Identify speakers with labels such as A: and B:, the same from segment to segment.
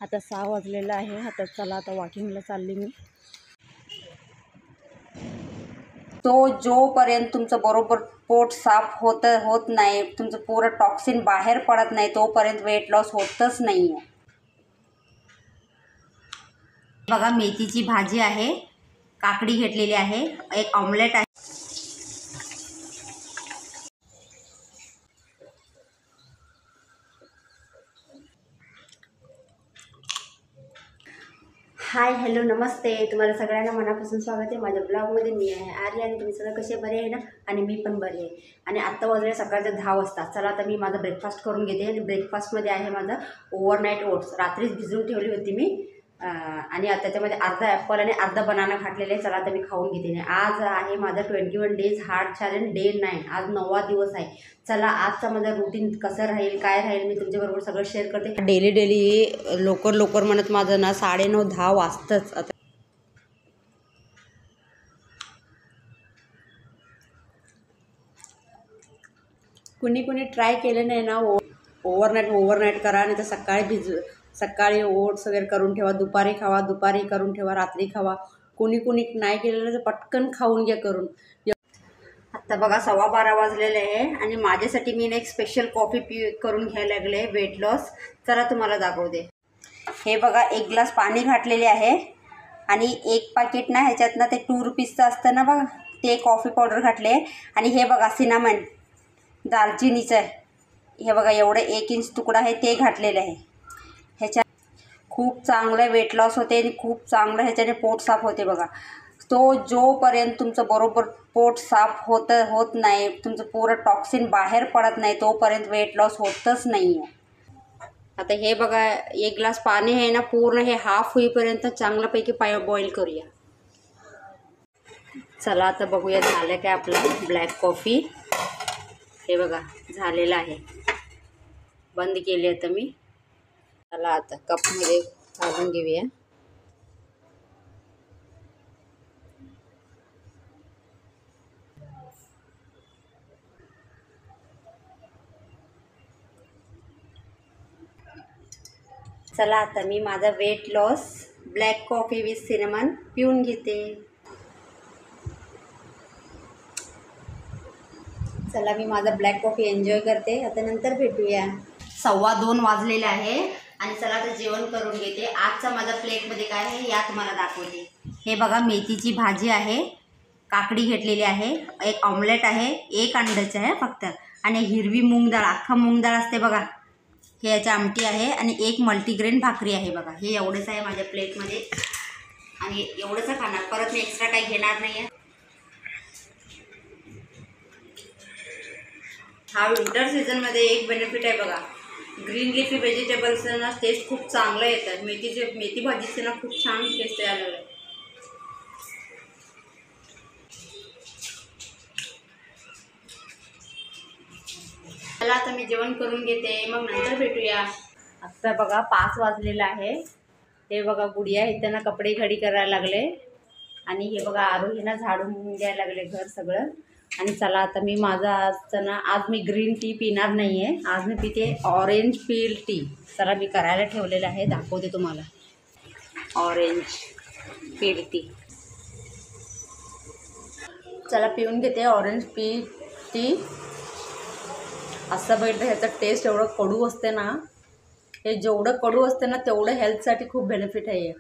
A: आता 6 वाजलेलं आहे. आता चला आता वॉकिंगला चालली मी.
B: तो जोपर्यंत तुमचं बरोबर पोट साफ होत नाही, तुमचं पूर्ण टॉक्सिन बाहेर पडत नाही, तोपर्यंत वेट लॉस होतच नाही आहे. बघा मेथीची भाजी आहे, काकडी घेतलेली आहे, एक ऑमलेट आहे. हाय हॅलो नमस्ते, तुम्हाला सगळ्यांना मनापासून स्वागत आहे माझ्या ब्लॉगमध्ये. मी आहे आर्या आणि तुम्ही सगळं कसे बरे आहे ना. आणि मी पण बरी आहे. आणि आत्ता वाजले सकाळचे 10 वाजता. चला आता मी माझा ब्रेकफास्ट करून घेते. आणि ब्रेकफास्टमध्ये आहे माझा ओव्हरनाईट ओट्स. रात्रीच भिजवून ठेवली होती मी. आणि आता त्याच्यामध्ये अर्धा ॲपल आणि अर्धा बनाना घातलेले आहे. चला आता मी खाऊन घेते. आज आहे माझा 21 डेज हार्ट चॅलेंज डे 9. आज 9वा दिवस आहे. चला आजचा माझा रुटीन कसं राहील काय राहील मी तुमच्याबरोबर सगळं शेअर करते. डेली लवकर म्हणत माझं ना 9:30-10 वाजताच. आता कुणी ट्राय केलं नाही ना ओव्हरनाईट करा. नाही तर सकाळी ओट्स वगैरे करून ठेवा, दुपारी खावा, दुपारी करून ठेवा, रात्री खावा. कुणी नाही केलेलं तर पटकन खाऊन घ्या करून. आत्ता बघा 12:15 वाजलेले आहे. आणि माझ्यासाठी मी एक स्पेशल कॉफी करून घ्यायला लागले वेट लॉस. चला तुम्हाला दाखवते. हे बघा 1 ग्लास पाणी घातलेले आहे. आणि 1 पाकिट ना ह्याच्यात ना ते 2 रुपीजचं असतं ना बघा, ते कॉफी पावडर घातले. आणि हे बघा सिनामन दालचिनीचं आहे. हे बघा एवढं 1 इंच तुकडा आहे ते घातलेलं आहे. ह्याच्यात खूप चांगलं वेट लॉस होते आणि खूप चांगलं ह्याच्याने पोट साफ होते. बघा तो जोपर्यंत तुमचं बरोबर पोट साफ होत नाही, तुमचं पूर्ण टॉक्सिन बाहेर पडत नाही, तोपर्यंत वेट लॉस होतच नाही आहे. आता हे बघा 1 ग्लास पाणी आहे ना, पूर्ण हे हाफ होईपर्यंत चांगल्यापैकी बॉईल करूया. चला आता बघूया झालं काय आपलं ब्लॅक कॉफी. हे बघा झालेलं आहे. बंद केली आता मी. चला आता कपमध्ये घालून घेऊया. चला आता मी माझा weight loss black coffee with cinnamon पिऊन घेते. चला मी माझा ब्लॅक कॉफी एन्जॉय करते. आता नंतर भेटूया. 2:15 वाजलेले आहे. आणि चला आता जेवण करून घेते. आजचा माझ्या प्लेटमध्ये काय आहे या तुम्हाला दाखवते. हे बघा मेथीची भाजी आहे, काकडी घेतलेली आहे, एक ऑमलेट आहे, 1 अंड्याचं आहे फक्त. आणि हिरवी मूग डाळ, अख्खा मूग डाळ असते बघा, हे याची आमटी आहे. आणि 1 मल्टीग्रेन भाकरी आहे. बघा हे एवढंच आहे माझ्या प्लेटमध्ये. आणि एवढंच खाणार, परत मी एक्स्ट्रा काही घेणार नाही आहे. हा विंटर सीझनमध्ये एक बेनिफिट आहे बघा, ग्रीन लिफी व्हेजिटेबल्सचं ना टेस्ट खूप चांगलं येतं. मेथी भाजीचं ना खूप छान टेस्ट यायला लागलं. चला आता मी जेवण करून घेते, मग नंतर भेटूया. आत्ता बघा 5 वाजलेलं आहे. हे बघा गुडिया इथं ना कपडे घडी करायला लागले. आणि हे बघा आरोही ना झाडून द्यायला लागले घर सगळं. आणि चला आता मी आज मी ग्रीन टी पिणार नाही आहे. आज मी पिते ऑरेंज पील टी. चला मी करायला ठेवलेलं आहे, दाखवते तुम्हाला. Orange peel T. चला पिऊन घेते ऑरेंज पील टी. असं बघितलं ह्याचा टेस्ट एवढं कडू असते ना, हे जेवढं कडू असते ना तेवढं हेल्थसाठी खूप बेनिफिट आहे.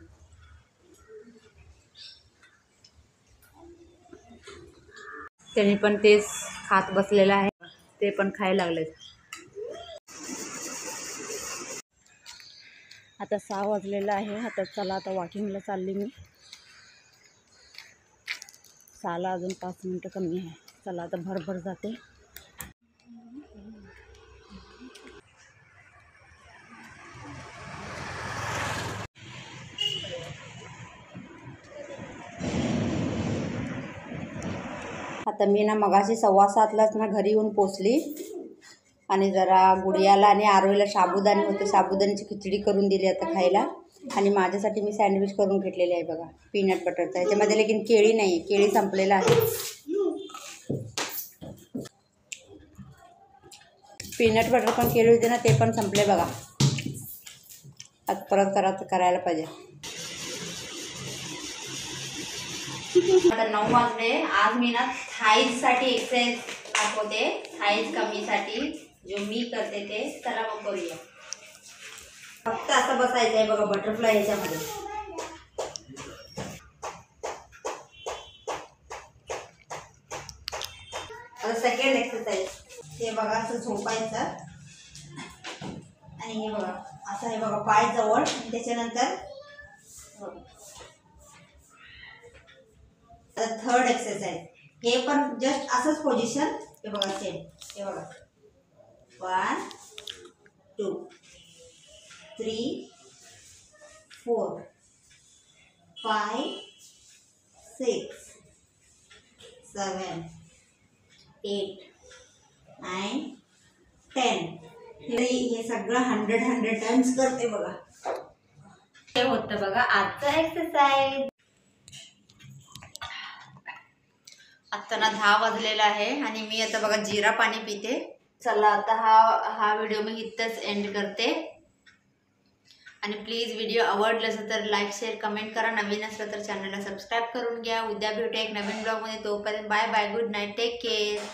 B: त्यांनी पण तेच खात बसलेलं आहे, ते पण खायला लागलेत.
A: आता 6 वाजलेलं आहे. आता चला आता वॉकिंगला चालली मी. 6ला अजून 5 मिनटं कमी आहे. चला आता भरभर जाते.
B: आता मी ना मगाशी 7:15लाच ना घरी येऊन पोचली. आणि जरा गुडियाला आणि आरोहीला साबुदाणे होते, साबुदाण्याची खिचडी करून दिली आता खायला. आणि माझ्यासाठी मी सँडविच करून घेतलेले आहे बघा पीनट बटरचा. ह्याच्यामध्ये लेकिन केळी नाही, केळी संपलेलं आहे. पीनट बटर पण केळी होते ना, ते पण संपले बघा. आज परत करायला पाहिजे. आता 9 वाजले. आज मी ना थाईजसाठी एक्सरसाइज दाखवते, थाईज कमीसाठी जो मी करते ते. चला मग करूया. फक्त असं बसायचं आहे बघा, बटरफ्लाय ह्याच्यामध्ये. आता सेकंड एक्सरसाइज ते बघा, असं झोपायचं आणि हे बघा असं आहे बघा, पाय जवळ आणि त्याच्यानंतर थर्ड एक्सरसाइज हे पण जस्ट असंच पोझिशन. हे बघा सेम, हे बघा 1 2 3 4 5 6 7 8 9 10. हे सगळं 100 टाइम्स करते बघा. हे होतं बघा आजचा एक्सरसाइज. आता ना 10 वाजलेला आहे आणि मी आता बघा जिरा पाणी पिते. चला आता हा व्हिडिओ मी इथंच एंड करते. आणि प्लीज व्हिडिओ आवडलं असेल तर लाईक शेअर कमेंट करा. नवीन असलं तर चॅनलला सबस्क्राईब करून घ्या. उद्या भेटूया एक नवीन ब्लॉगमध्ये. तोपर्यंत bye bye, good night, take care.